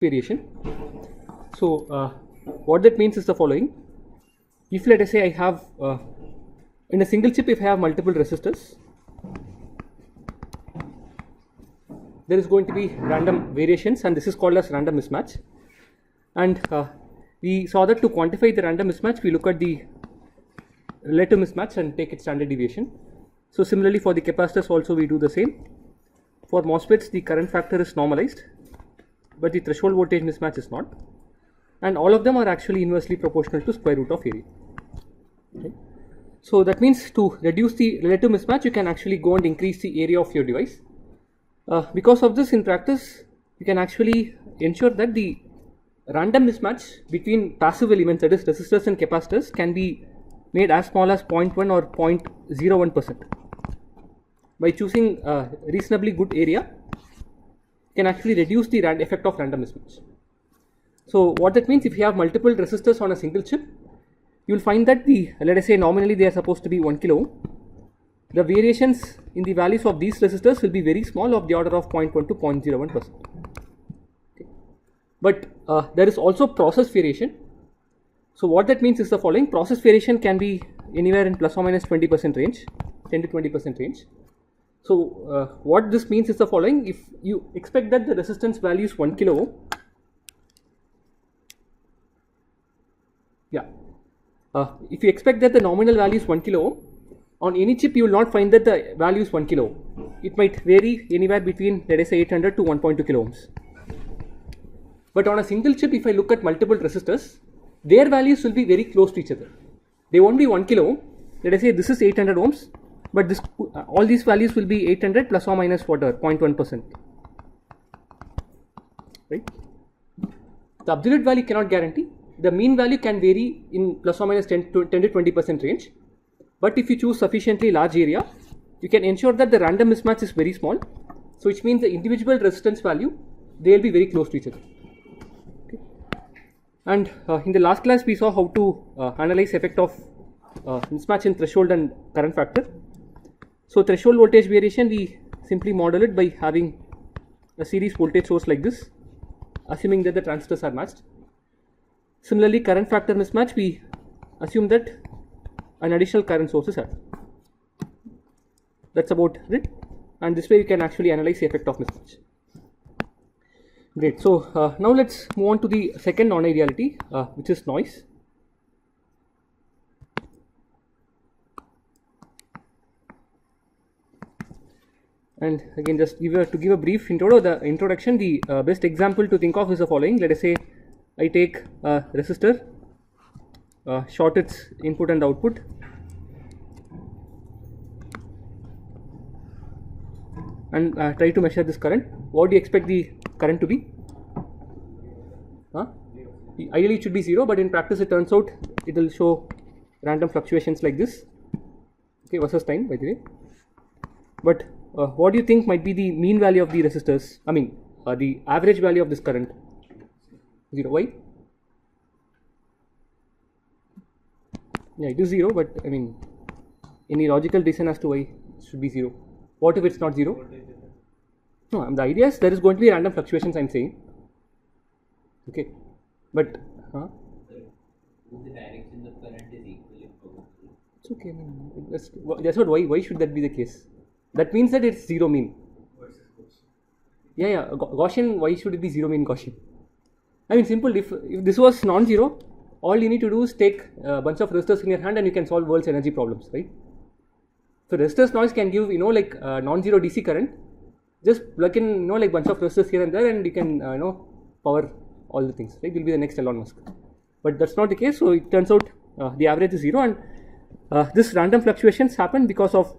variation. So what that means is the following. If let us say I have in a single chip, if I have multiple resistors, there is going to be random variations, and this is called as random mismatch. And we saw that to quantify the random mismatch, we look at the relative mismatch and take its standard deviation. So similarly for the capacitors also we do the same. For MOSFETs the current factor is normalized, but the threshold voltage mismatch is not, and all of them are actually inversely proportional to square root of area. Okay. So that means to reduce the relative mismatch, you can actually go and increase the area of your device. Because of this, in practice you can actually ensure that the random mismatch between passive elements, that is resistors and capacitors, can be made as small as 0.1 or 0.01%. By choosing a reasonably good area, you can actually reduce the effect of random mismatch. So what that means, if you have multiple resistors on a single chip, you will find that let us say nominally they are supposed to be 1 kilo ohm. The variations in the values of these resistors will be very small, of the order of 0.1 to 0.01%. Okay. But there is also process variation. So what that means is the following. Process variation can be anywhere in plus or minus 20% range, 10 to 20% range. So what this means is the following. If you expect that the resistance value is 1 kilo ohm, if you expect that the nominal value is 1 kilo ohm, on any chip you will not find that the value is 1 kilo ohm. It might vary anywhere between, let us say, 800 to 1.2 kilo ohms. But on a single chip, if I look at multiple resistors, their values will be very close to each other. They won't be 1 kilo ohm. Let us say this is 800 ohms, but this all these values will be 800 plus or minus whatever 0.1%. Right? The absolute value cannot guarantee. The mean value can vary in plus or minus 10 to 20% range. But if you choose sufficiently large area, you can ensure that the random mismatch is very small. So which means the individual resistance value, they will be very close to each other. Okay. And in the last class we saw how to analyze effect of mismatch in threshold and current factor. So threshold voltage variation, we simply model it by having a series voltage source like this, assuming that the transistors are matched. Similarly, current factor mismatch, we assume that an additional current source is added. That's about it, and this way you can actually analyze the effect of mismatch. Great. So now let's move on to the second non-ideality, which is noise. And again, just to give a brief introduction, the best example to think of is the following. Let us say I take a resistor, short its input and output, and try to measure this current. What do you expect the current to be? Ideally it should be 0, but in practice it turns out it will show random fluctuations like this, okay, versus time, by the way. But what do you think might be the mean value of the resistors? I mean the average value of this current? 0. Why? Yeah, it is 0, but I mean, any logical reason as to why it should be 0? What if it's not 0? No, the idea is there is going to be random fluctuations, I'm saying. Okay, but the direction of current is equally proportional. It's okay. I mean, that's what. Why should that be the case? That means that it's 0 mean. Yeah. Gaussian. Why should it be 0 mean Gaussian? I mean, simple. If this was non-zero, all you need to do is take a bunch of resistors in your hand and you can solve world's energy problems, right? So resistors noise can give, like non-zero DC current. Just plug in, like bunch of resistors here and there, and you can, power all the things, right? Will be the next Elon Musk. But that's not the case. So it turns out the average is 0, and this random fluctuations happen because of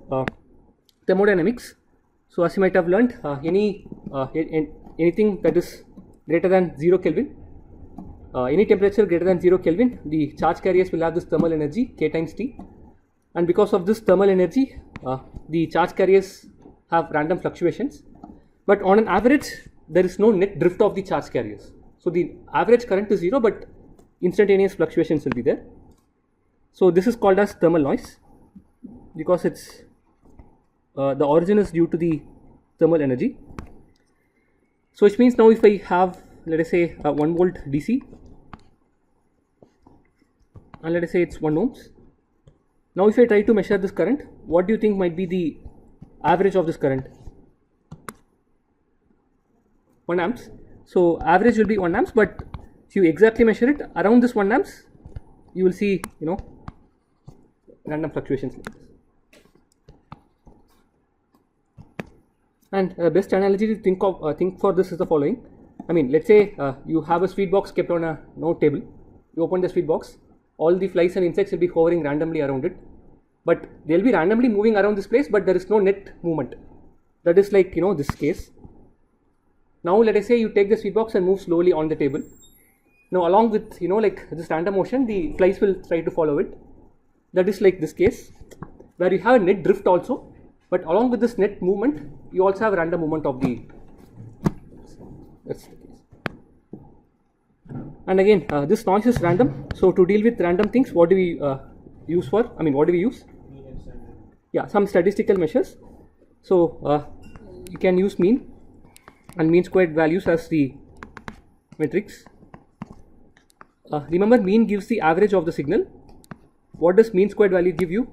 thermodynamics. So as you might have learned, anything that is greater than 0 Kelvin, any temperature greater than 0 Kelvin, the charge carriers will have this thermal energy K times T, and because of this thermal energy, the charge carriers have random fluctuations, but on an average there is no net drift of the charge carriers. So the average current is 0, but instantaneous fluctuations will be there. So this is called as thermal noise because it's the origin is due to the thermal energy. So which means now if I have let us say 1 volt DC, and let us say it's 1 ohms. Now if I try to measure this current, what do you think might be the average of this current? 1 amps. So average will be 1 amps, but if you exactly measure it around this 1 amps, you will see, you know, random fluctuations like this. And best analogy to think for this is the following. I mean, let's say you have a sweet box kept on a table. You open the sweet box, all the flies and insects will be hovering randomly around it, but they will be randomly moving around this place, but there is no net movement. That is like, you know, this case. Now let us say you take the sweet box and move slowly on the table. Now along with, you know, like this random motion, the flies will try to follow it. That is like this case, where you have a net drift also, but along with this net movement, you also have random movement of the. That's the case. And again, this noise is random. So to deal with random things, what do we use for? I mean, what do we use? Yeah, some statistical measures. So you can use mean and mean squared values as the metrics. Remember, mean gives the average of the signal. What does mean squared value give you?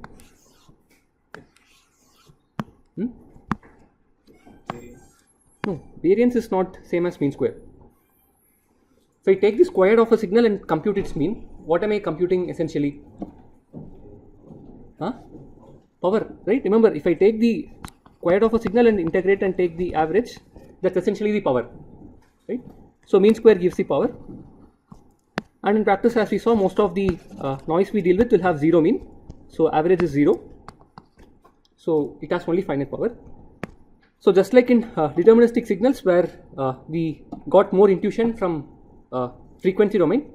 No, variance is not same as mean square. If I take the square of a signal and compute its mean, what am I computing essentially? Power, right? Remember, if I take the square of a signal and integrate and take the average, that's essentially the power, right? So mean square gives the power. And in practice, as we saw, most of the noise we deal with will have zero mean. So average is 0. So it has only finite power. So just like in deterministic signals, where we got more intuition from frequency domain,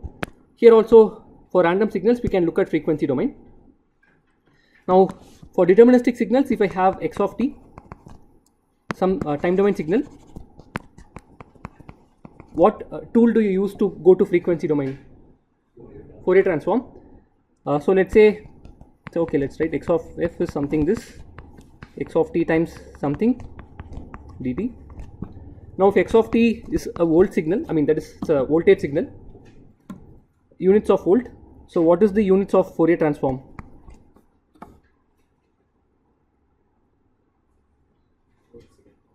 here also for random signals we can look at frequency domain. Now for deterministic signals, if I have x of t, some time domain signal, what tool do you use to go to frequency domain? Fourier transform. So let's say, okay, let's write x of f is something this, x of t times something dt. Now if x of t is a volt signal, I mean that is a voltage signal, units of volt. So what is the units of Fourier transform?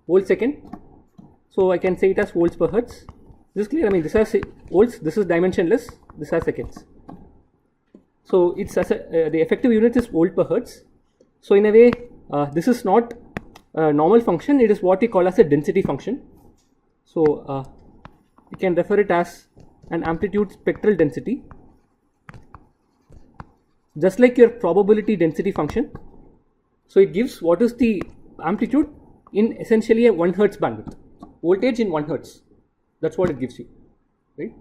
Volt second. So I can say it as volts per hertz. This is clear. I mean, this has volts, this is dimensionless, this has seconds. So it's as the effective unit is volt per hertz. So in a way, this is not a normal function, it is what we call as a density function. So we can refer it as an amplitude spectral density, just like your probability density function. So it gives what is the amplitude in essentially a 1 hertz bandwidth, voltage in 1 hertz. That's what it gives you, right?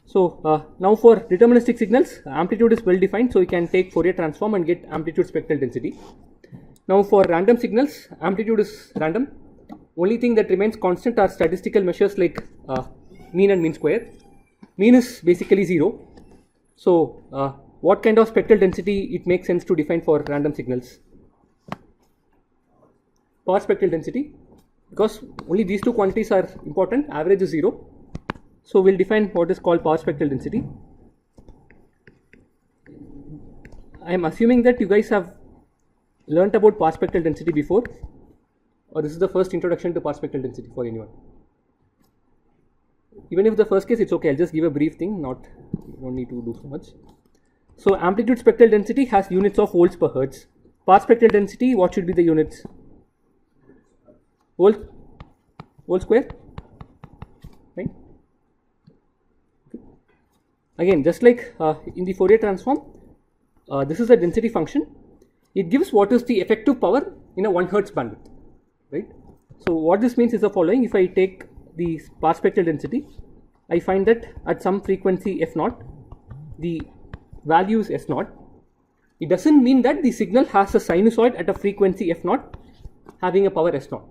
So now for deterministic signals, amplitude is well defined, so you can take Fourier transform and get amplitude spectral density. Now for random signals, amplitude is random. Only thing that remains constant are statistical measures like mean and mean square. Mean is basically 0. So what kind of spectral density it makes sense to define for random signals? Power spectral density, because only these two quantities are important. Average is 0. So we'll define what is called power spectral density. I am assuming that you guys have learnt about power spectral density before, or this is the first introduction to power spectral density for anyone. Even if the first case, it's okay. I'll just give a brief thing. You don't need to do so much. So amplitude spectral density has units of volts per hertz. Power spectral density, what should be the units? Volt square, right? Again, just like in the Fourier transform, this is a density function. It gives what is the effective power in a 1 hertz bandwidth, right? So what this means is the following. If I take the power spectral density, I find that at some frequency f0, the value is s0. It doesn't mean that the signal has a sinusoid at a frequency f0 having a power s0.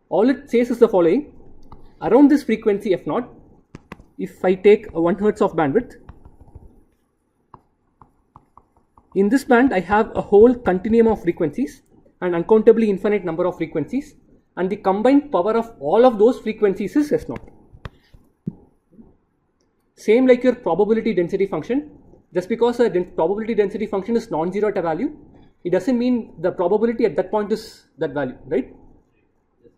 All it says is the following. Around this frequency f0, if I take a 1 hertz of bandwidth, in this band I have a whole continuum of frequencies, an uncountably infinite number of frequencies, and the combined power of all of those frequencies is S0. Same like your probability density function. Just because a probability density function is non-zero at a value, it doesn't mean the probability at that point is that value, right?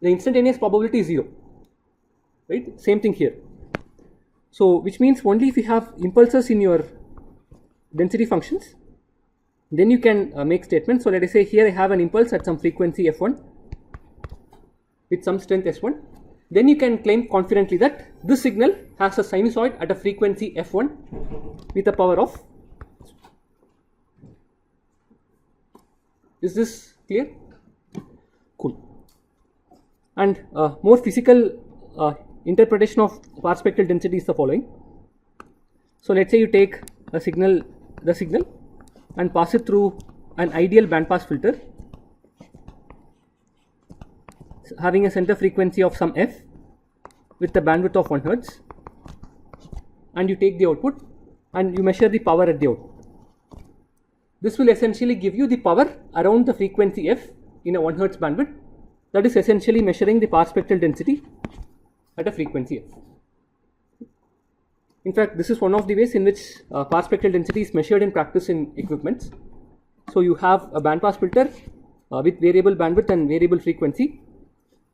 The instantaneous probability is 0, right? Same thing here. So which means only if you have impulses in your density functions, then you can make statements. So let us say here I have an impulse at some frequency f1 with some strength s1. Then you can claim confidently that this signal has a sinusoid at a frequency f1 with a power of. Is this clear? Cool. And more physical interpretation of power spectral density is the following. So let's say you take the signal and pass it through an ideal bandpass filter having a center frequency of some f with the bandwidth of 1 Hz, and you take the output and you measure the power at the output. This will essentially give you the power around the frequency f in a 1 Hz bandwidth. That is essentially measuring the power spectral density at a frequency f. In fact, this is one of the ways in which power spectral density is measured in practice in equipments. So you have a bandpass filter with variable bandwidth and variable frequency,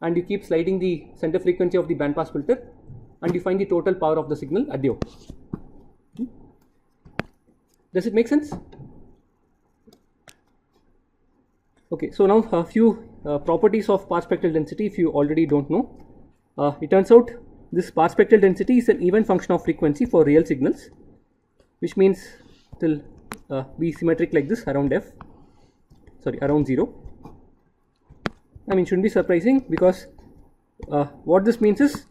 and you keep sliding the center frequency of the bandpass filter, and you find the total power of the signal at the output. Does it make sense? Okay, so now a few properties of power spectral density if you already don't know. It turns out this power spectral density is an even function of frequency for real signals, which means it will be symmetric like this around around 0. I mean, shouldn't be surprising, because what this means is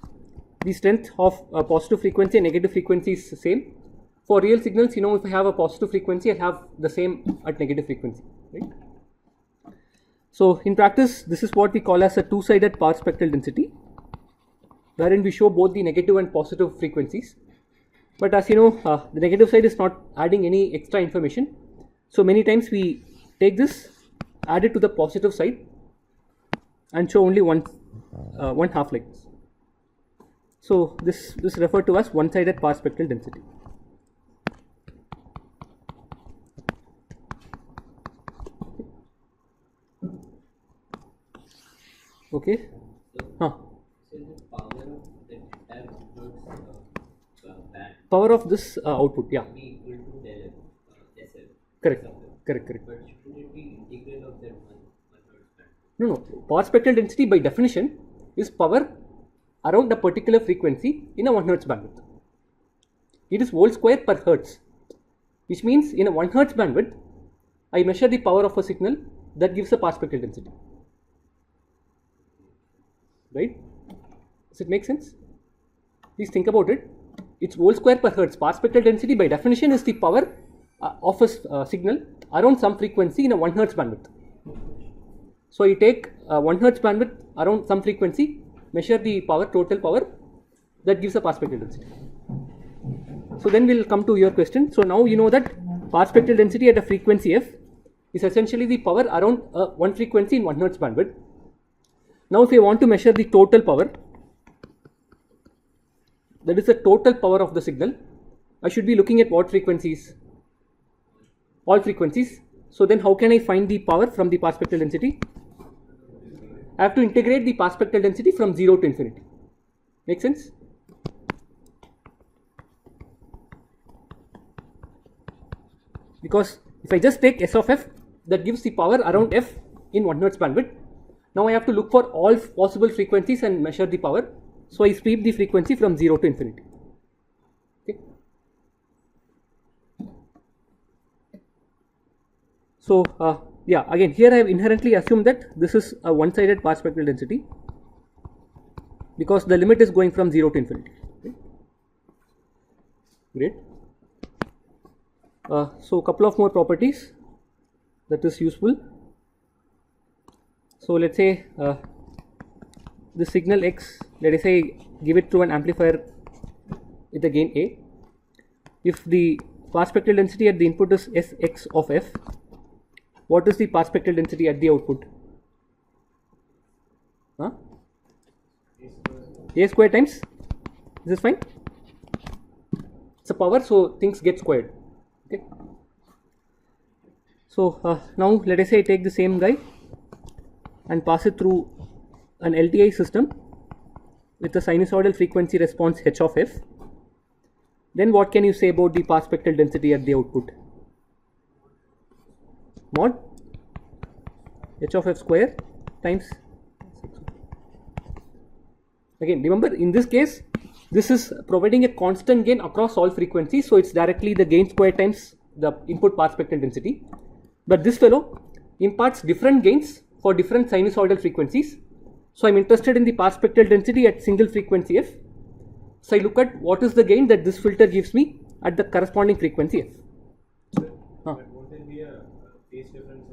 the strength of a positive frequency and negative frequency is the same. For real signals, you know, if I have a positive frequency, I'll have the same at negative frequency, right? So in practice, this is what we call as a two-sided power spectral density, wherein we show both the negative and positive frequencies. But as you know, the negative side is not adding any extra information. So many times we take this, add it to the positive side, and show only one half like this. So this is referred to as one-sided power spectral density. Okay. So the power of the entire band Power of this output, yeah. will be equal to del SF. Correct. But shouldn't it be integral of that 1 Hz band? No. Power spectral density by definition is power around a particular frequency in a 1 Hz bandwidth. It is volt square per Hertz, which means in a 1 Hz bandwidth, I measure the power of a signal that gives a power spectral density. Right? Does it make sense? Please think about it. It's volt square per Hertz. Power spectral density by definition is the power of a signal around some frequency in a 1 Hz bandwidth. So you take 1 Hz bandwidth around some frequency, measure the power, total power, that gives a power spectral density. So then we'll come to your question. So now you know that power spectral density at a frequency f is essentially the power around one frequency in 1 Hz bandwidth. Now if you want to measure the total power, that is the total power of the signal, I should be looking at what frequencies? All frequencies. So then how can I find the power from the power spectral density? I have to integrate the power spectral density from 0 to infinity. Make sense? Because if I just take S of f, that gives the power around f in 1 Hz bandwidth. Now I have to look for all possible frequencies and measure the power. So I sweep the frequency from 0 to infinity. Okay. So yeah, again here I have inherently assumed that this is a one-sided power spectral density because the limit is going from 0 to infinity. Okay. Great. So a couple of more properties that is useful. So let's say the signal x, let us say give it to an amplifier with the gain A. If the power spectral density at the input is Sx of f, what is the power spectral density at the output? Huh? A square times, is this fine? It's a power, so things get squared. Okay. So now let us say I take the same guy and pass it through an LTI system with a sinusoidal frequency response h of f. Then what can you say about the path spectral density at the output? Mod h of f square times, again remember in this case this is providing a constant gain across all frequencies, so it's directly the gain square times the input path spectral density. But this fellow imparts different gains for different sinusoidal frequencies. So I'm interested in the path spectral density at single frequency f. So I look at what is the gain that this filter gives me at the corresponding frequency f. But won't there be a phase difference?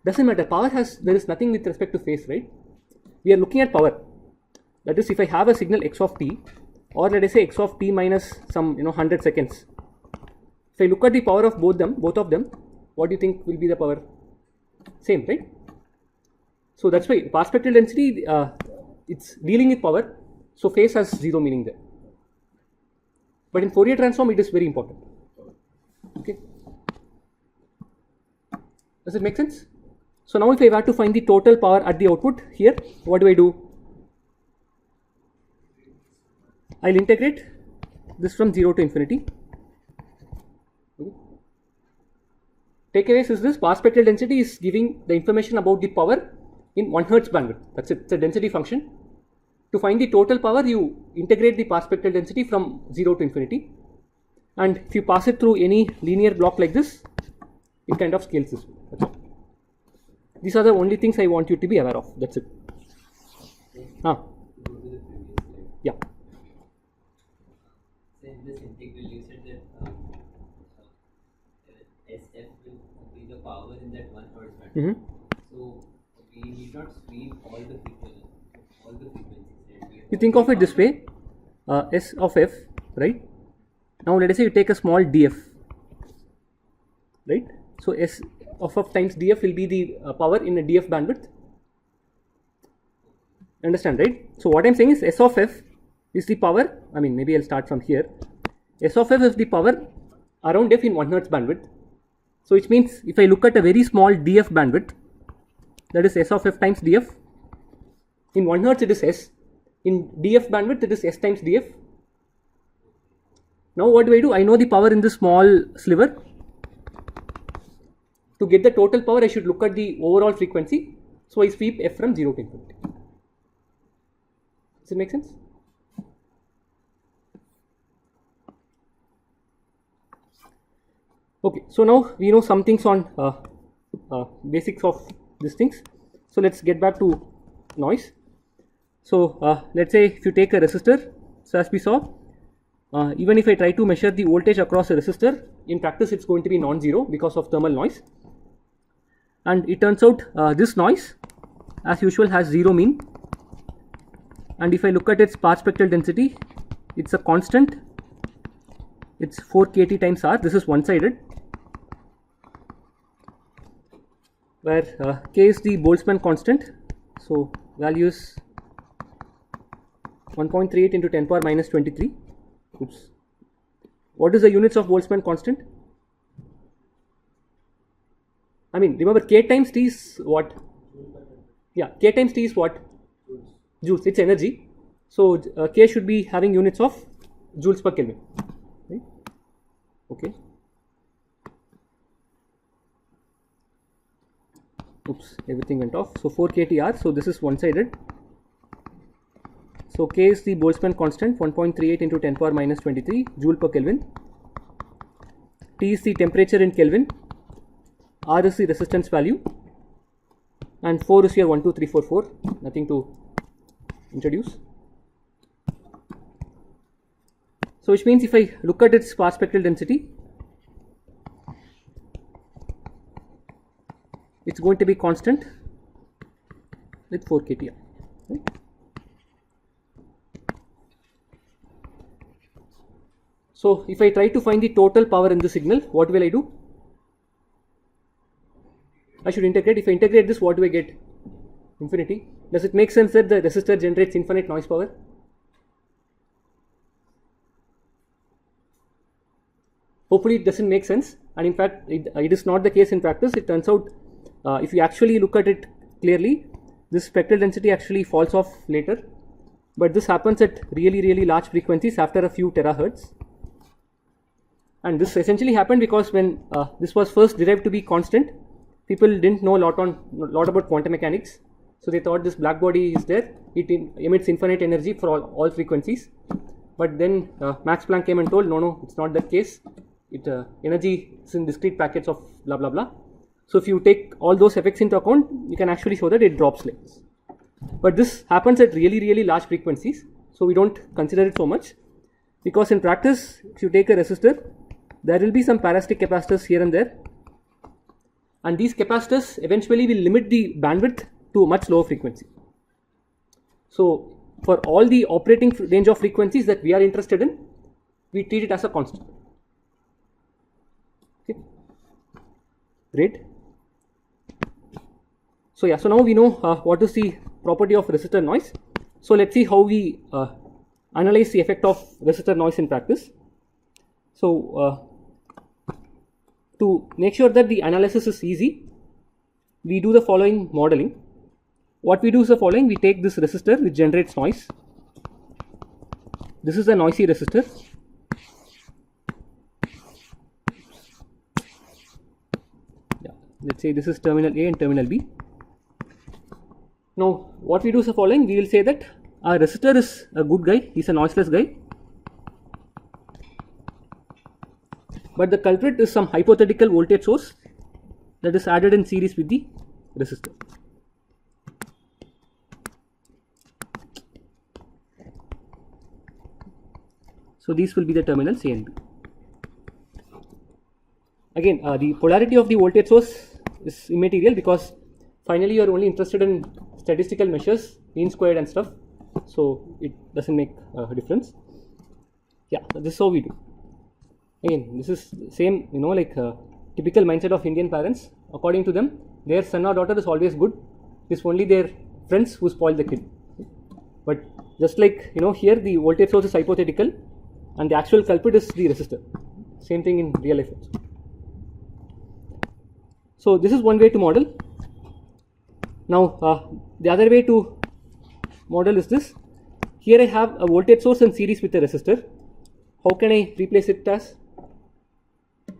Doesn't matter. Power has, there is nothing with respect to phase, right? We are looking at power. That is, if I have a signal x of t, or let us say x of t minus some 100 seconds. If I look at the power of both of them, what do you think will be the power? Same, right? So that's why path spectral density, it's dealing with power, so phase has zero meaning there. But in Fourier transform, it is very important. Okay. Does it make sense? So now if I were to find the total power at the output here, what do? I'll integrate this from 0 to infinity. Okay. Takeaways is this: path spectral density is giving the information about the power in 1 Hertz bandwidth. That's it. It's a density function. To find the total power, you integrate the path spectral density from 0 to infinity. And if you pass it through any linear block like this, it kind of scales this way. That's all. These are the only things I want you to be aware of. That's it. Go to the previous slide. Yeah. So in this integral, you said that SF will be the power in that 1 Hertz band. So we need not sweep all the frequencies. Right? You think of it this way, S of f, right? Now let us say you take a small df, right? So S of f times df will be the power in a df bandwidth. Understand, right? So what I'm saying is S of f is the power, maybe I'll start from here. S of f is the power around f in 1 Hertz bandwidth. So which means if I look at a very small df bandwidth, that is S of f times df. In 1 Hertz it is S. In df bandwidth it is S times df. Now what do? I know the power in this small sliver. To get the total power, I should look at the overall frequency. So I sweep f from 0 to infinity. Does it make sense? Okay, so now we know some things on basics of these things. So let's get back to noise. So let's say if you take a resistor, so as we saw, even if I try to measure the voltage across a resistor, in practice it's going to be non-zero because of thermal noise. And it turns out this noise as usual has zero mean. And if I look at its path spectral density, it's a constant. It's 4 kT times R. This is one-sided, where K is the Boltzmann constant. So value is 1.38 into 10 power minus 23. Oops. What is the units of Boltzmann constant? Remember K times T is what? Yeah, K times T is what? Joules. It's energy. So K should be having units of joules per Kelvin. Right? Okay. Oops, everything went off. So 4 kTr. So this is one-sided. So K is the Boltzmann constant, 1.38 into 10 power minus 23 joule per Kelvin. T is the temperature in Kelvin. R is the resistance value. And 4 is here 1, 2, 3, 4, 4. Nothing to introduce. So which means if I look at its path spectral density, it's going to be constant with 4 kTr. Right? So if I try to find the total power in the signal, what will I do? I should integrate. If I integrate this, what do I get? infinity. Does it make sense that the resistor generates infinite noise power? Hopefully it doesn't make sense, and in fact it is not the case in practice. It turns out if you actually look at it clearly, this spectral density actually falls off later, but this happens at really large frequencies after a few terahertz. And this essentially happened because when this was first derived to be constant, people didn't know a lot about quantum mechanics, so they thought this black body is there, it emits infinite energy for all frequencies. But then Max Planck came and told, no, it's not that case. Energy is in discrete packets of blah blah blah. So if you take all those effects into account, you can actually show that it drops like this. But this happens at really large frequencies, so we don't consider it so much, because in practice, if you take a resistor, there will be some parasitic capacitors here and there, and these capacitors eventually will limit the bandwidth to a much lower frequency. So for all the operating range of frequencies that we are interested in, we treat it as a constant. Okay, great. So yeah, so now we know what is the property of resistor noise. So let's see how we analyze the effect of resistor noise in practice. So to make sure that the analysis is easy, we do the following modeling. What we do is the following: we take this resistor which generates noise. This is a noisy resistor. Yeah, let's say this is terminal A and terminal B. Now what we do is the following: we will say that our resistor is a good guy, he's a noiseless guy, but the culprit is some hypothetical voltage source that is added in series with the resistor. So these will be the terminals A and B. Again, the polarity of the voltage source is immaterial, because finally you are only interested in statistical measures, mean squared and stuff, so it doesn't make a difference. Yeah, this is how we do. Again, this is same, like typical mindset of Indian parents. According to them, their son or daughter is always good. It's only their friends who spoil the kid. But just like here, the voltage source is hypothetical, and the actual culprit is the resistor. Same thing in real life also. So this is one way to model. Now the other way to model is this. Here I have a voltage source in series with a resistor. How can I replace it as?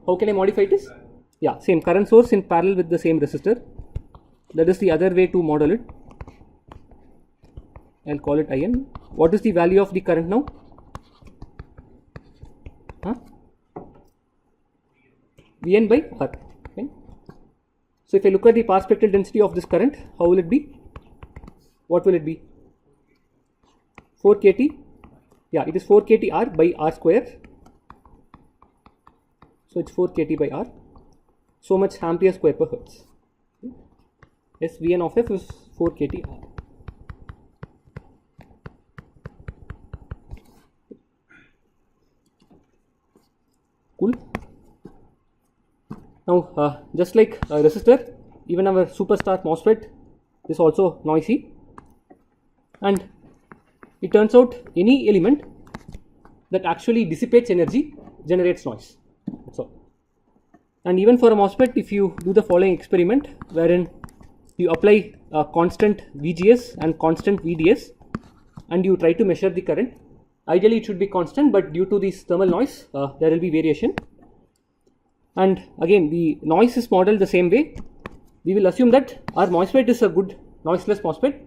How can I modify it? Yeah, same current source in parallel with the same resistor. That is the other way to model it. I'll call it IN. What is the value of the current now? Vn by R. Okay. So if I look at the path spectral density of this current, how will it be? What will it be? 4 kT. Yeah, it is 4 kT R by R square. So it's 4 kT by R. So much ampere square per hertz. Yes, Vn of f is 4 kT R. Cool. Now, just like a resistor, even our superstar MOSFET is also noisy, and it turns out any element that actually dissipates energy generates noise. That's all. And even for a MOSFET, if you do the following experiment, wherein you apply a constant VGS and constant VDS, and you try to measure the current, ideally it should be constant, but due to this thermal noise, there will be variation. And again, the noise is modeled the same way. We will assume that our MOSFET is a good noiseless MOSFET,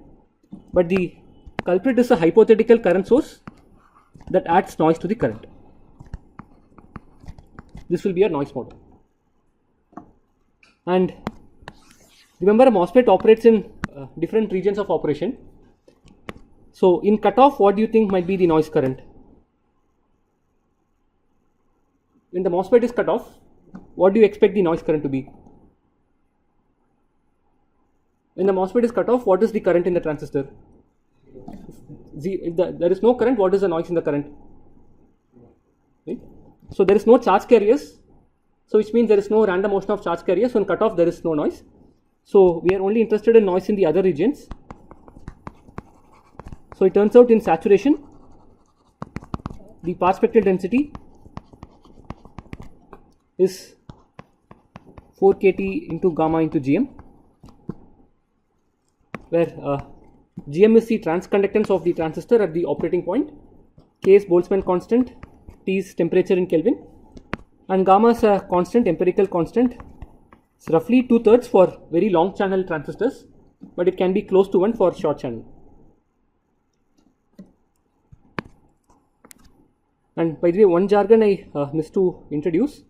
but the culprit is a hypothetical current source that adds noise to the current. This will be a noise model. And remember, a MOSFET operates in different regions of operation. So in cutoff, what do you think might be the noise current? When the MOSFET is cut off, what do you expect the noise current to be? When the MOSFET is cut off, what is the current in the transistor? If there is no current, what is the noise in the current? Right? So there is no charge carriers, so which means there is no random motion of charge carriers. So in cut off, there is no noise. So we are only interested in noise in the other regions. So it turns out in saturation, the path spectral density is 4 kT into gamma into Gm, where Gm is the transconductance of the transistor at the operating point, K is Boltzmann constant, T is temperature in Kelvin, and gamma is a constant, empirical constant. It's roughly 2/3 for very long channel transistors, but it can be close to 1 for short channel. And by the way, one jargon I missed to introduce,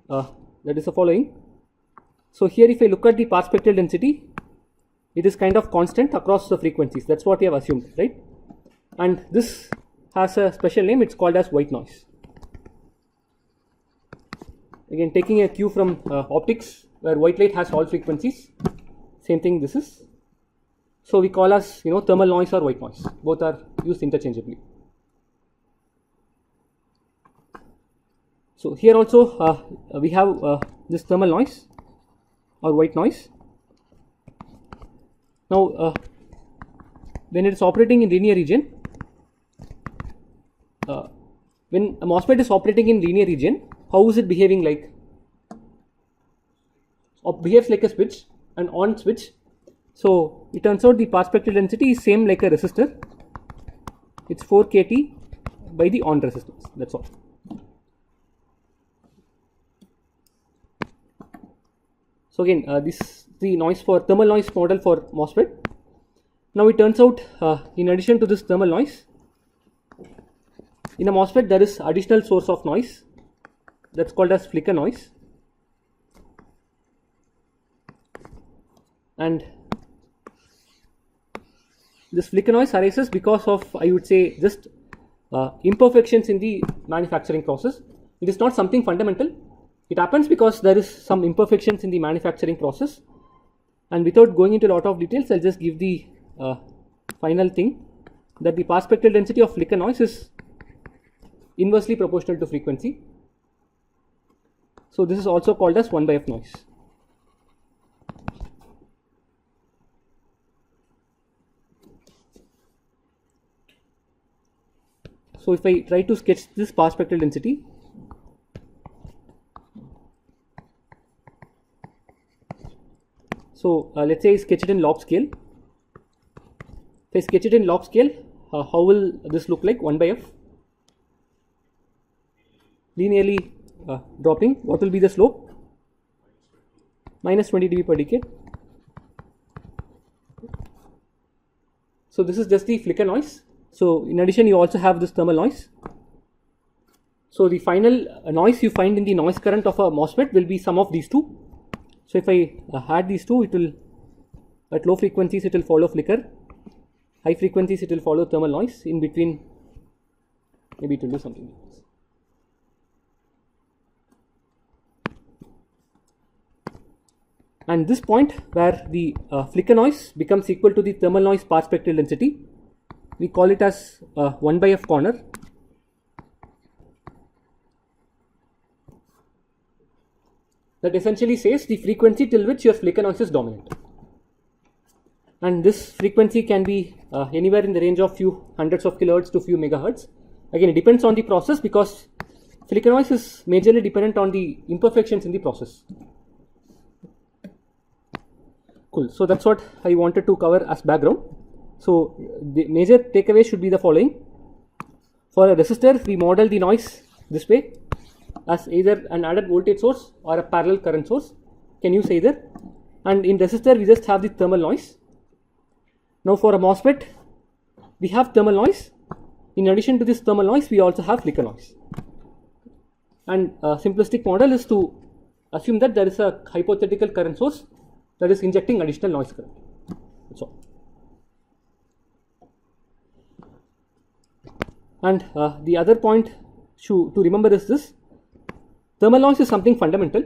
that is the following. So here if I look at the path spectral density, it is kind of constant across the frequencies. That's what we have assumed, right? And this has a special name, it's called as white noise. Again, taking a cue from optics, where white light has all frequencies, same thing this is. So we call as, thermal noise or white noise. Both are used interchangeably. So here also we have this thermal noise or white noise. Now when it is operating in linear region, when a MOSFET is operating in linear region, how is it behaving like? It behaves like a switch, an on switch. So it turns out the path spectral density is same like a resistor. It's 4 kT by the on resistance. That's all. So again, this is the noise for thermal noise model for MOSFET. Now it turns out, in addition to this thermal noise, in a MOSFET there is additional source of noise that's called as flicker noise. And this flicker noise arises because of, I would say, just imperfections in the manufacturing process. It is not something fundamental. It happens because there is some imperfections in the manufacturing process. And without going into a lot of details, I'll just give the final thing, that the path spectral density of flicker noise is inversely proportional to frequency. So this is also called as 1/f noise. So if I try to sketch this path spectral density, so let's say I sketch it in log scale. If I sketch it in log scale, how will this look like? 1/f, linearly dropping. What will be the slope? Minus 20 dB per decade. So this is just the flicker noise. So in addition, you also have this thermal noise. So the final noise you find in the noise current of a MOSFET will be sum of these two. So if I add these two, it will, at low frequencies it will follow flicker, high frequencies it will follow thermal noise. In between, maybe it will do something like this. And this point where the flicker noise becomes equal to the thermal noise path spectral density, we call it as 1/f corner. That essentially says the frequency till which your flicker noise is dominant. And this frequency can be anywhere in the range of few hundreds of kilohertz to few megahertz. Again, it depends on the process, because flicker noise is majorly dependent on the imperfections in the process. Cool. So that's what I wanted to cover as background. So the major takeaway should be the following. For a resistor, we model the noise this way, as either an added voltage source or a parallel current source. Can use either. And in resistor, we just have the thermal noise. Now for a MOSFET, we have thermal noise. In addition to this thermal noise, we also have flicker noise. And a simplistic model is to assume that there is a hypothetical current source that is injecting additional noise current. That's all. And the other point to remember is this: thermal noise is something fundamental.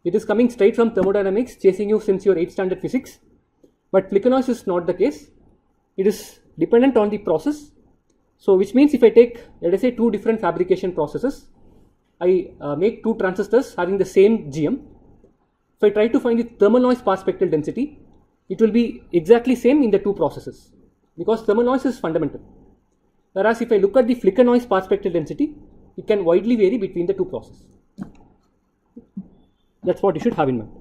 It is coming straight from thermodynamics, chasing you since your 8th standard physics. But flicker noise is not the case. It is dependent on the process. So which means if I take, let us say, two different fabrication processes, I make two transistors having the same GM. if I try to find the thermal noise path spectral density, it will be exactly same in the two processes because thermal noise is fundamental. Whereas if I look at the flicker noise path spectral density, it can widely vary between the two processes. That's what you should have in mind.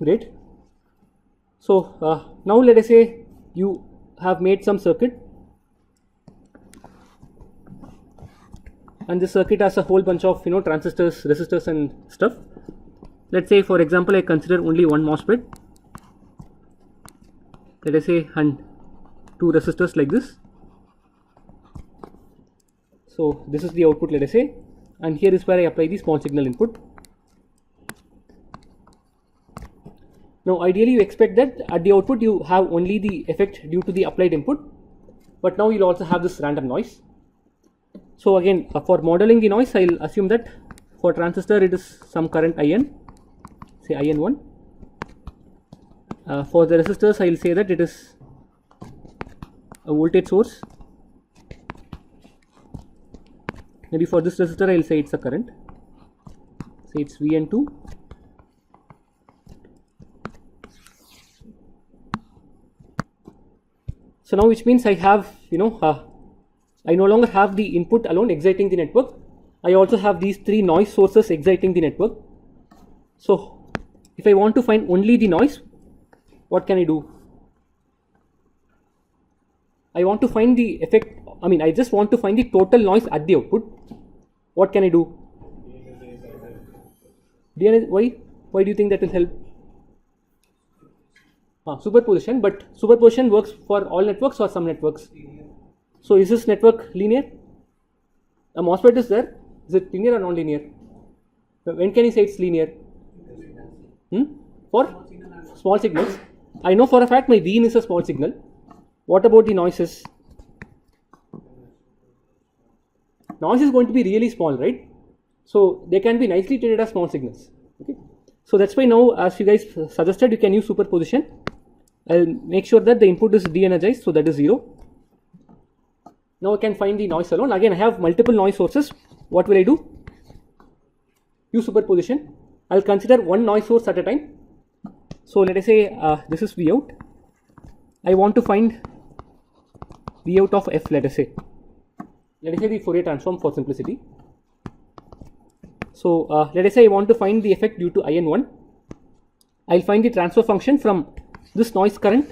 Great. So now let us say you have made some circuit, and this circuit has a whole bunch of transistors, resistors and stuff. Let's say for example I consider only one MOSFET, let us say, and two resistors like this. So this is the output, let us say, and here is where I apply the small signal input. Now ideally you expect that at the output you have only the effect due to the applied input, but now you'll also have this random noise. So again, for modeling the noise, I'll assume that for transistor it is some current IN, say IN1. For the resistors, I'll say that it is a voltage source. Maybe for this resistor, I'll say it's a current. Say it's VN2. So now, which means I have, I no longer have the input alone exciting the network. I also have these three noise sources exciting the network. So if I want to find only the noise, what can I do? I want to find the effect, I just want to find the total noise at the output. What can I do? Why? Why do you think that will help? Superposition, but superposition works for all networks or some networks. So is this network linear? A MOSFET is there. Is it linear or non-linear? When can you say it's linear? For small signals. I know for a fact my Vin is a small signal. What about the noises? Noise is going to be really small, right? So they can be nicely treated as small signals. Okay. So that's why now, as you guys suggested, you can use superposition. I'll make sure that the input is de-energized, so that is 0. Now I can find the noise alone. Again, I have multiple noise sources. What will I do? Use superposition. I'll consider one noise source at a time. So let us say this is V out. I want to find V out of f, let us say. Let us say the Fourier transform for simplicity. So let us say I want to find the effect due to IN1. I'll find the transfer function from this noise current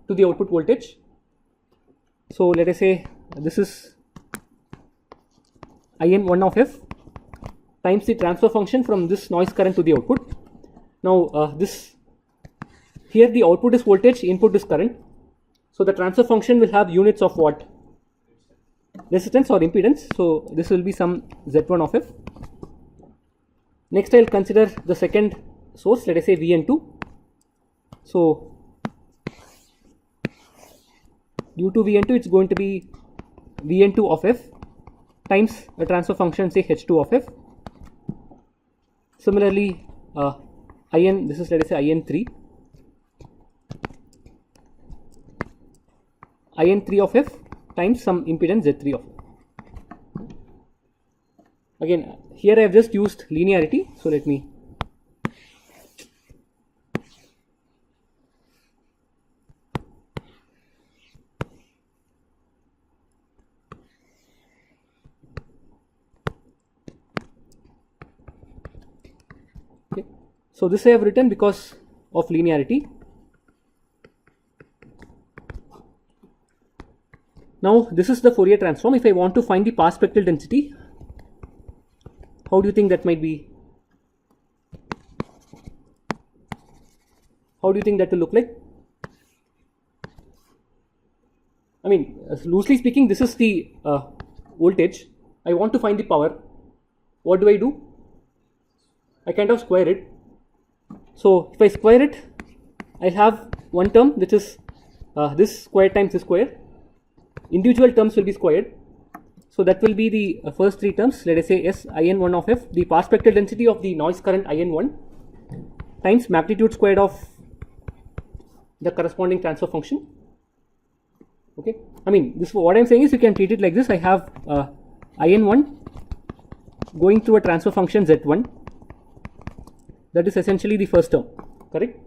to the output voltage. So let us say this is IN1 of f times the transfer function from this noise current to the output. Now here the output is voltage, input is current. So the transfer function will have units of what? Resistance or impedance. So this will be some Z1 of f. Next I'll consider the second source, let us say Vn2. So due to Vn2 it's going to be Vn2 of f times a transfer function, say H2 of f. Similarly In, this is let us say In3. In3 of f times some impedance Z3 of f. Again, here I have just used linearity, so let me so this I have written because of linearity. Now this is the Fourier transform. If I want to find the path spectral density, how do you think that might be? How do you think that will look like? Loosely speaking, this is the voltage. I want to find the power. What do? I kind of square it. So if I square it, I have one term which is this square times this square. Individual terms will be squared. So that will be the first three terms. Let us say S In1 of f, the path spectral density of the noise current In1 times magnitude squared of the corresponding transfer function. Okay, this what I am saying is you can treat it like this. I have In1 going through a transfer function Z1 That is essentially the first term, correct?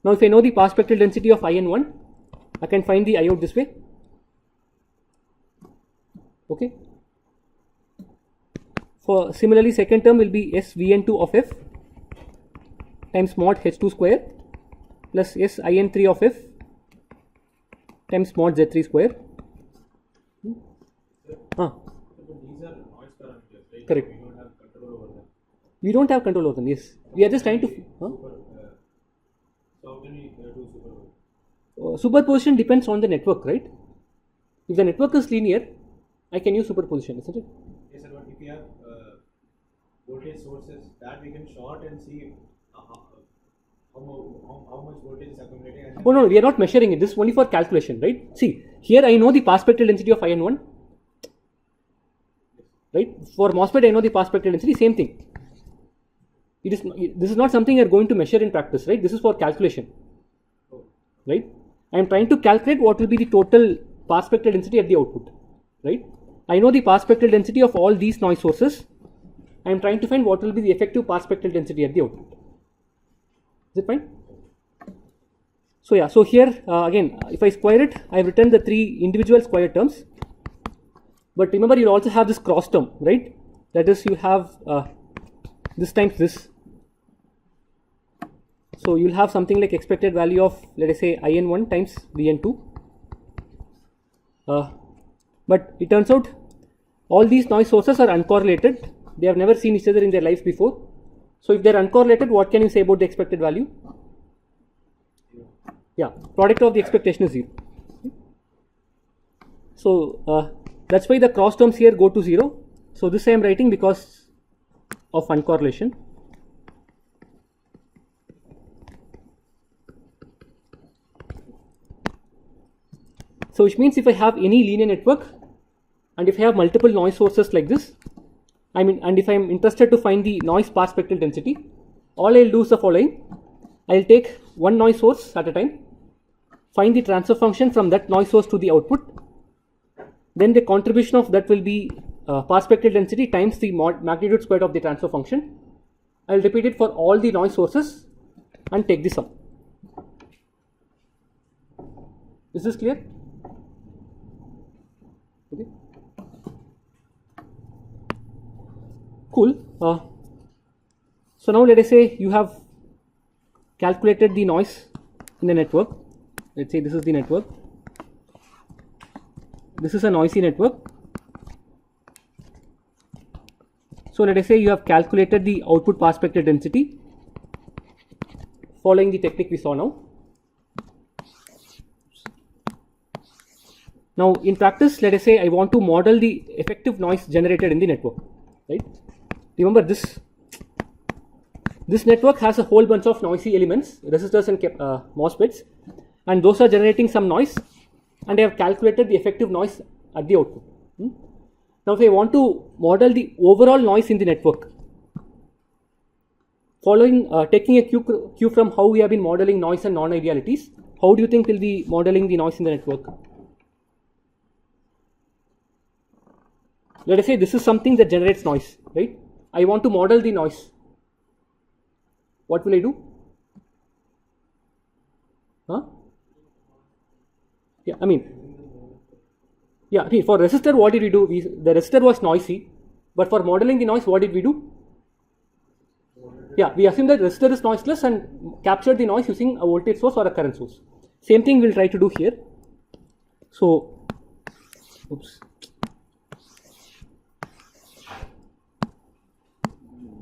Now if I know the pass spectral density of IN1, I can find the I out this way. Okay. For similarly, second term will be SVN2 of F times mod H2 square plus SIN3 of F times mod Z3 square. But these are noise parameters, right? Correct. We don't have control over them. We don't have control over them. Yes, we are just trying to. So how can we do superposition? Superposition depends on the network, right? If the network is linear, I can use superposition, isn't it? Yes, sir, but if we have voltage sources, that we can short and see how much voltage is accumulating. And Oh no, we are not measuring it. This is only for calculation, right? See, here I know the pass spectral density of IN1, right? For MOSFET, I know the pass spectral density. Same thing. This is not something you are going to measure in practice, right? This is for calculation, right? I am trying to calculate what will be the total pass spectral density at the output, right? I know the pass spectral density of all these noise sources. I am trying to find what will be the effective pass spectral density at the output. Is it fine? So yeah, so here again, if I square it, I have written the three individual square terms. But remember, you also have this cross term, right? That is, you have this times this. So you will have something like expected value of, let us say, IN1 times VN2. But it turns out all these noise sources are uncorrelated. They have never seen each other in their lives before. So if they are uncorrelated, what can you say about the expected value? Yeah, product of the expectation is 0. So that's why the cross terms here go to 0. So this I am writing because of uncorrelation. So which means if I have any linear network and if I have multiple noise sources like this, and if I am interested to find the noise pass spectral density, all I will do is the following. I will take one noise source at a time, find the transfer function from that noise source to the output, then the contribution of that will be pass spectral density times the magnitude squared of the transfer function. I will repeat it for all the noise sources and take the sum. Is this clear? Okay. Cool. So now let us say you have calculated the noise in the network. Let's say this is the network. This is a noisy network. So let us say you have calculated the output pass spectral density following the technique we saw now. Now in practice, let us say I want to model the effective noise generated in the network, right? Remember this network has a whole bunch of noisy elements, resistors and MOSFETs, and those are generating some noise, and I have calculated the effective noise at the output. Now if I want to model the overall noise in the network, following taking a cue from how we have been modeling noise and non-idealities, how do you think we'll be modeling the noise in the network? Let us say this is something that generates noise, right? I want to model the noise. What will I do? Yeah, for resistor, what did we do? The resistor was noisy, but for modeling the noise, what did we do? Yeah, we assume that resistor is noiseless and captured the noise using a voltage source or a current source. Same thing we'll try to do here. So,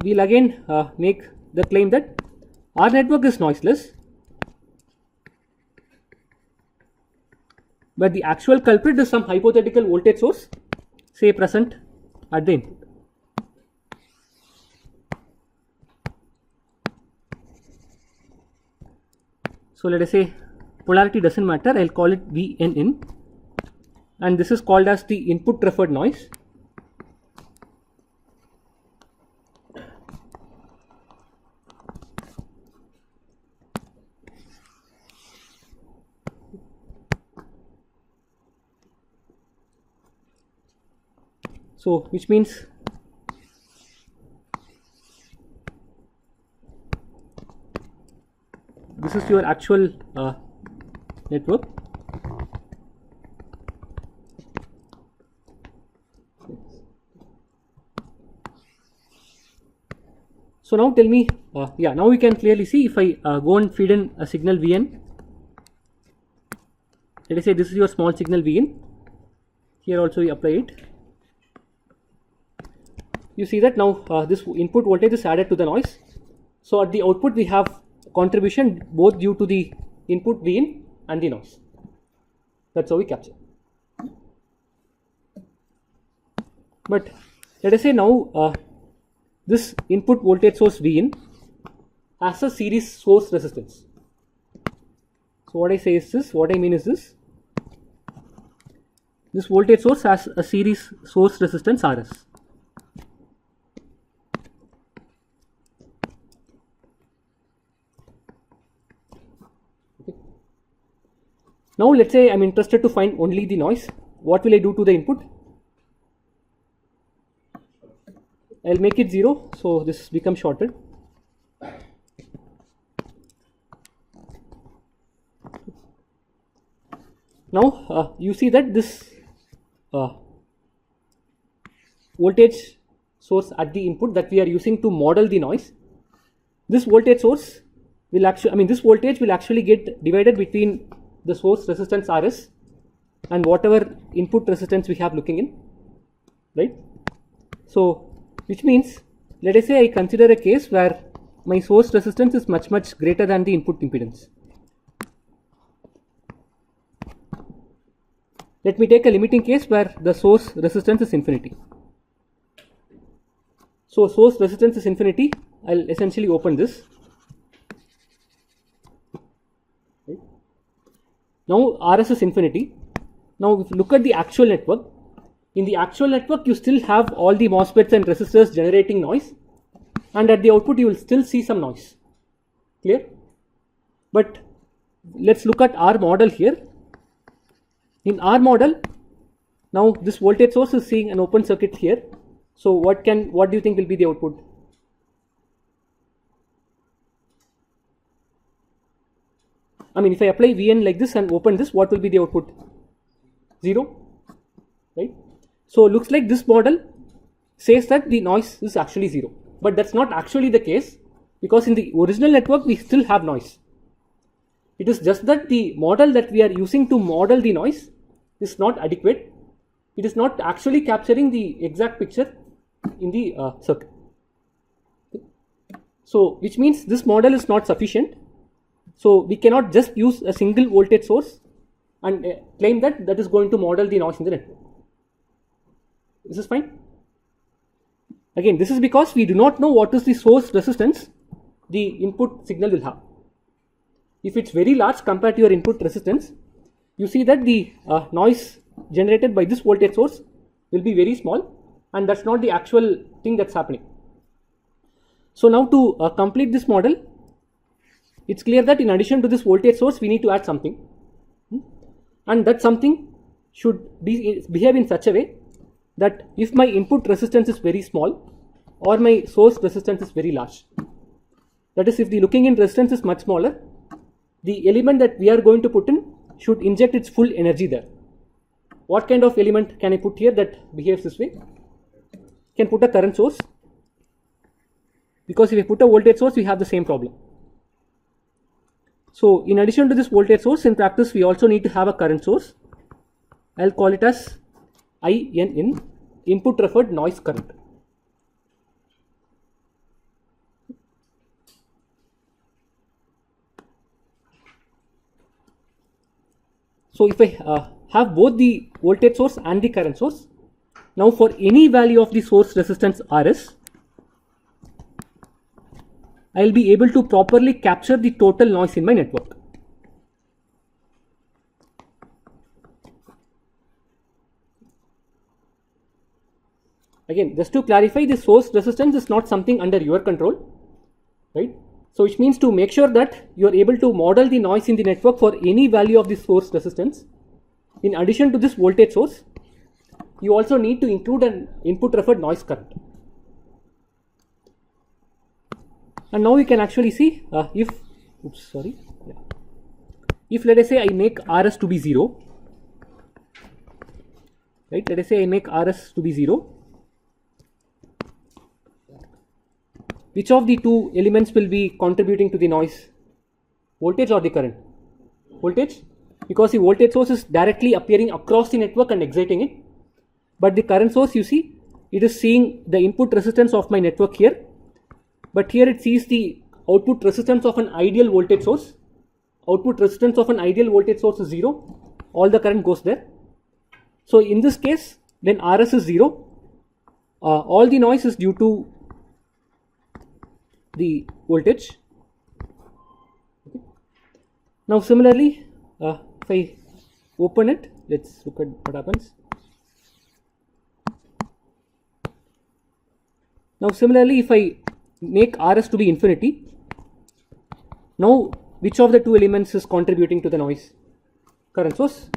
we'll again make the claim that our network is noiseless, but the actual culprit is some hypothetical voltage source, say present at the input. So let us say polarity doesn't matter, I'll call it VNN, and this is called as the input preferred noise. So which means this is your actual network. So now tell me, yeah, now we can clearly see if I go and feed in a signal Vn. Let us say this is your small signal Vin. Here also we apply it. You see that now this input voltage is added to the noise. So at the output we have contribution both due to the input Vin and the noise. That's how we capture. But let us say now this input voltage source Vin has a series source resistance. So what I say is this, what I mean is this voltage source has a series source resistance Rs. Okay. Now let's say I'm interested to find only the noise. What will I do to the input? I'll make it 0, so this becomes shorted. Now you see that this voltage source at the input that we are using to model the noise, this voltage source will actually, this voltage will actually get divided between the source resistance Rs and whatever input resistance we have looking in, right? So which means, let us say I consider a case where my source resistance is much greater than the input impedance. Let me take a limiting case where the source resistance is infinity. So source resistance is infinity. I'll essentially open this. Right. Now Rs is infinity. Now if you look at the actual network, in the actual network you still have all the MOSFETs and resistors generating noise, and at the output you will still see some noise. Clear? But let's look at our model here. In our model, now this voltage source is seeing an open circuit here. So what do you think will be the output? If I apply Vn like this and open this, what will be the output? 0, right? So looks like this model says that the noise is actually 0, but that's not actually the case, because in the original network we still have noise. It is just that the model that we are using to model the noise is not adequate. It is not actually capturing the exact picture in the circuit. So which means this model is not sufficient. So we cannot just use a single voltage source and claim that that is going to model the noise in the network. This is fine. Again, this is because we do not know what is the source resistance the input signal will have. If it's very large compared to your input resistance, you see that the noise generated by this voltage source will be very small, and that's not the actual thing that's happening. So now to complete this model, it's clear that in addition to this voltage source we need to add something, and that something should behave in such a way that if my input resistance is very small or my source resistance is very large, that is, if the looking in resistance is much smaller, the element that we are going to put in should inject its full energy there. What kind of element can I put here that behaves this way? Can put a current source, because if I put a voltage source we have the same problem. So in addition to this voltage source, in practice we also need to have a current source. I'll call it as IN, input referred noise current. So if I have both the voltage source and the current source, now for any value of the source resistance Rs, I will be able to properly capture the total noise in my network. Again, just to clarify, the source resistance is not something under your control, right? So which means to make sure that you are able to model the noise in the network for any value of the source resistance, in addition to this voltage source, you also need to include an input referred noise current. And now we can actually see if, oops, sorry, yeah. if let us say I make RS to be 0, right, let us say I make RS to be 0, which of the two elements will be contributing to the noise? Voltage or the current? Voltage, because the voltage source is directly appearing across the network and exciting it, but the current source, you see, it is seeing the input resistance of my network here, but here it sees the output resistance of an ideal voltage source. Output resistance of an ideal voltage source is 0, all the current goes there. So in this case, when RS is 0, all the noise is due to the voltage. Okay. Now similarly, if I open it, let's look at what happens. Now similarly, if I make RS to be infinity, now which of the two elements is contributing to the noise? Current source.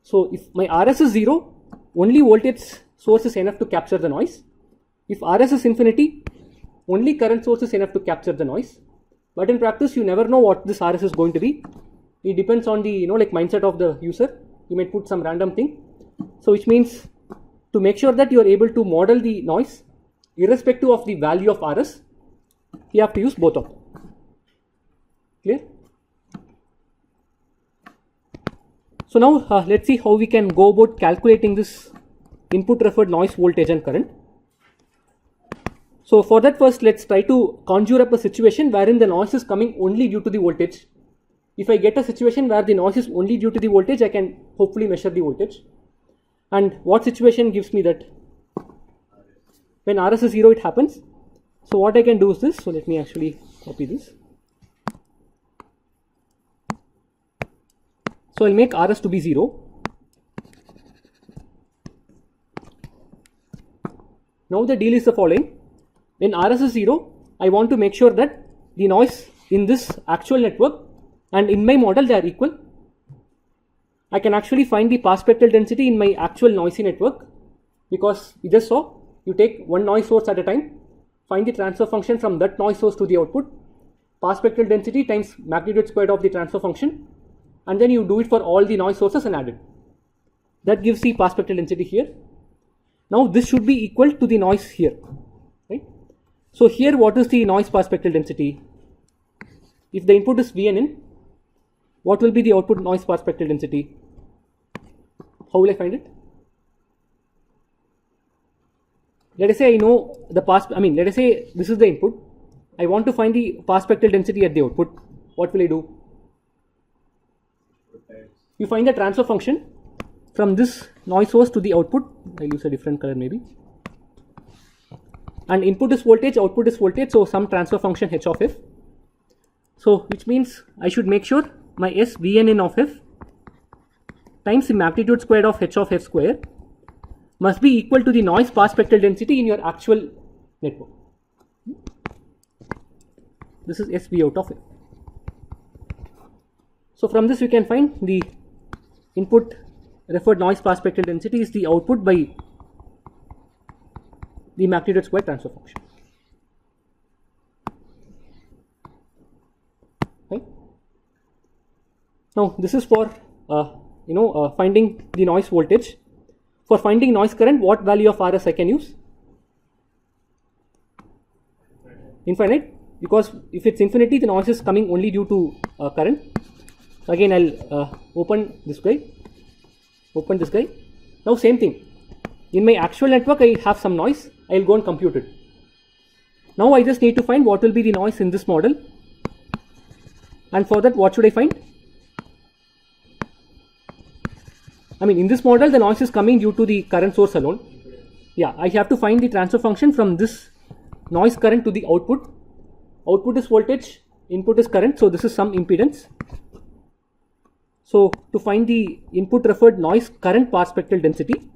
So if my RS is 0, only voltage source is enough to capture the noise. If RS is infinity, only current source is enough to capture the noise. But in practice, you never know what this RS is going to be. It depends on the mindset of the user. You might put some random thing. So which means to make sure that you are able to model the noise irrespective of the value of RS, you have to use both of them. Clear? So now let's see how we can go about calculating this input referred noise, voltage and current. So for that, first let's try to conjure up a situation wherein the noise is coming only due to the voltage. If I get a situation where the noise is only due to the voltage, I can hopefully measure the voltage. And what situation gives me that? When RS is 0, it happens. So what I can do is this. So let me actually copy this. So I'll make RS to be 0. Now the deal is the following. When RS is 0, I want to make sure that the noise in this actual network and in my model they are equal. I can actually find the pass spectral density in my actual noisy network, because you just saw, you take one noise source at a time, find the transfer function from that noise source to the output, pass spectral density times magnitude squared of the transfer function, and then you do it for all the noise sources and add it. That gives the pass spectral density here. Now this should be equal to the noise here, right? So here, what is the noise pass spectral density? If the input is Vn in, what will be the output noise pass spectral density? How will I find it? Let us say I know the let us say this is the input. I want to find the pass spectral density at the output. What will I do? You find the transfer function from this noise source to the output. I'll use a different color maybe. And input is voltage, output is voltage, so some transfer function h of f. So which means I should make sure my S Vn in of f times the magnitude squared of h of f square must be equal to the noise pass spectral density in your actual network. This is SV out of f. So from this we can find the input referred noise pass spectral density is the output by the magnitude square transfer function. Right? Now this is for finding the noise voltage. For finding noise current, what value of RS I can use? Infinite, because if it's infinity, the noise is coming only due to current. Again, I'll open this guy. Now same thing. In my actual network, I have some noise. I'll go and compute it. Now I just need to find what will be the noise in this model. And for that, what should I find? In this model, the noise is coming due to the current source alone. Yeah, I have to find the transfer function from this noise current to the output. Output is voltage, input is current, so this is some impedance. So to find the input referred noise current pass spectral density,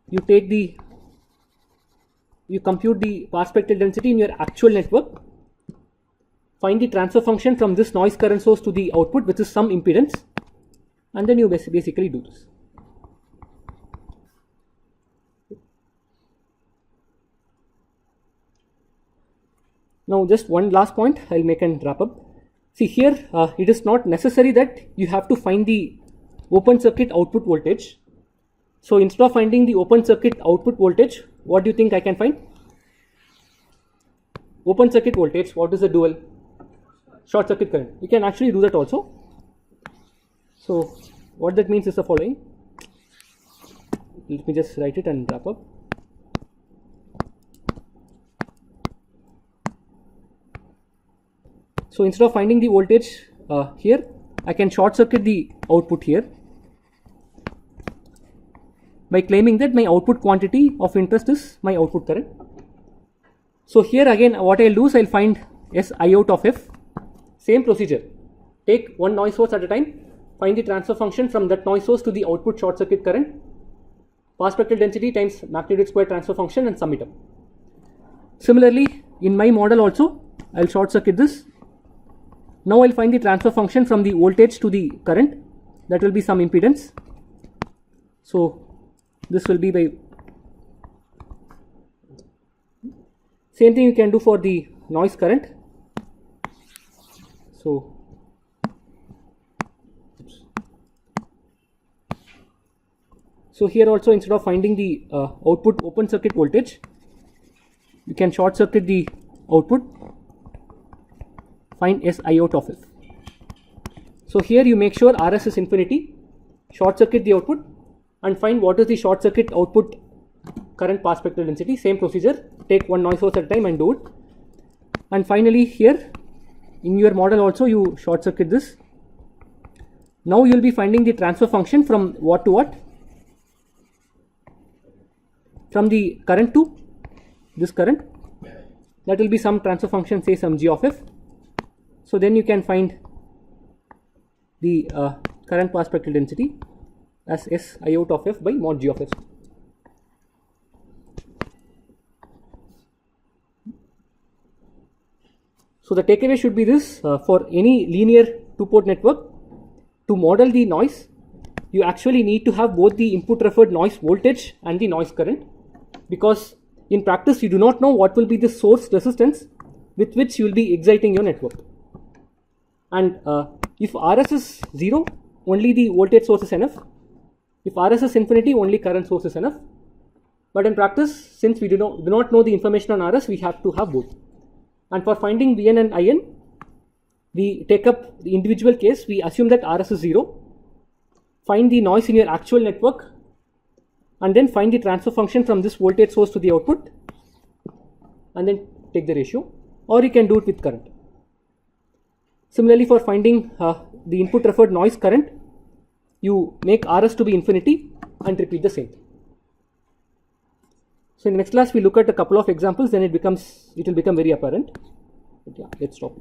you compute the pass spectral density in your actual network, find the transfer function from this noise current source to the output, which is some impedance, and then you basically do this. Now just one last point I'll make and wrap up. See here, it is not necessary that you have to find the open circuit output voltage. So instead of finding the open circuit output voltage, what do you think I can find? Open circuit voltage, what is the dual? Short circuit current. You can actually do that also. So what that means is the following. Let me just write it and wrap up. So instead of finding the voltage here, I can short circuit the output here by claiming that my output quantity of interest is my output current. So here again what I'll do is I'll find S I out of F. Same procedure. Take one noise source at a time, find the transfer function from that noise source to the output short circuit current, pass spectral density times magnitude square transfer function, and sum it up. Similarly, in my model also, I'll short circuit this. Now I'll find the transfer function from the voltage to the current. That will be some impedance. So this will be by same thing you can do for the noise current. So here also, instead of finding the output open circuit voltage, you can short circuit the output, find S I out of F. So here you make sure RS is infinity, short circuit the output and find what is the short circuit output current pass spectral density. Same procedure, take one noise source at a time and do it. And finally here in your model also you short circuit this. Now you will be finding the transfer function from what to what? From the current to this current. That will be some transfer function, say some G of F. So then you can find the current pass spectral density as S I out of F by mod G of F. So the takeaway should be this: for any linear two-port network, to model the noise, you actually need to have both the input referred noise voltage and the noise current, because in practice you do not know what will be the source resistance with which you will be exciting your network. And if RS is 0, only the voltage source is enough. If RS is infinity, only current source is enough. But in practice, since we do not know the information on RS, we have to have both. And for finding Vn and In, we take up the individual case. We assume that RS is 0, find the noise in your actual network, and then find the transfer function from this voltage source to the output, and then take the ratio, or you can do it with current. Similarly, for finding the input referred noise current, you make RS to be infinity and repeat the same thing. So in the next class we look at a couple of examples, then it will become very apparent. But yeah, let's stop.